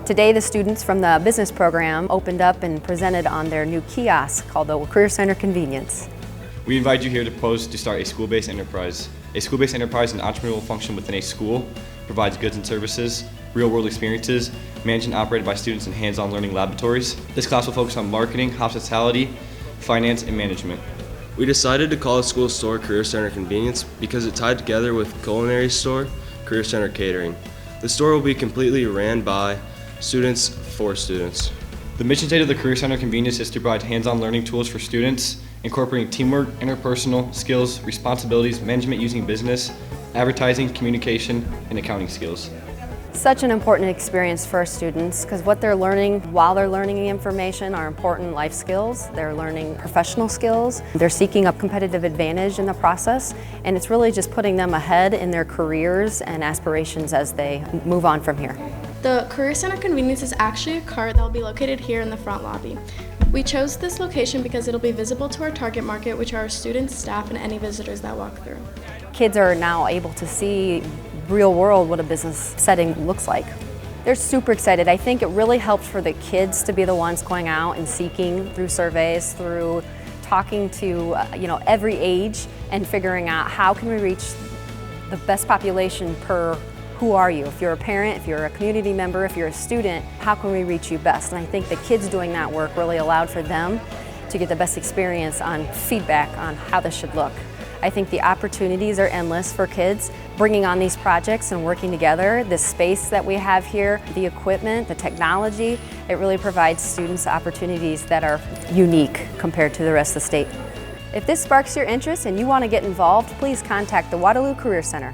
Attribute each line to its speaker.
Speaker 1: Today the students from the business program opened up and presented on their new kiosk called the Career Center Convenience.
Speaker 2: We invite you here to propose to start a school-based enterprise. A school-based enterprise is an entrepreneurial function within a school, provides goods and services, real-world experiences, managed and operated by students in hands-on learning laboratories. This class will focus on marketing, hospitality, finance, and management.
Speaker 3: We decided to call the school store Career Center Convenience because it tied together with culinary store, Career Center Catering. The store will be completely ran by students for students.
Speaker 2: The mission statement of the Career Center Convenience is to provide hands-on learning tools for students, incorporating teamwork, interpersonal skills, responsibilities, management using business, advertising, communication, and accounting skills.
Speaker 1: Such an important experience for our students because what they're learning while they're learning the information are important life skills. They're learning professional skills. They're seeking a competitive advantage in the process, and it's really just putting them ahead in their careers and aspirations as they move on from here.
Speaker 4: The Career Center Convenience is actually a cart that will be located here in the front lobby. We chose this location because it'll be visible to our target market, which are our students, staff, and any visitors that walk through.
Speaker 1: Kids are now able to see real world what a business setting looks like. They're super excited. I think it really helps for the kids to be the ones going out and seeking through surveys, through talking to every age and figuring out how can we reach the best population per who are you. If you're a parent, if you're a community member, if you're a student, how can we reach you best? And I think the kids doing that work really allowed for them to get the best experience on feedback on how this should look. I think the opportunities are endless for kids bringing on these projects and working together. The space that we have here, the equipment, the technology, it really provides students opportunities that are unique compared to the rest of the state. If this sparks your interest and you want to get involved, please contact the Waterloo Career Center.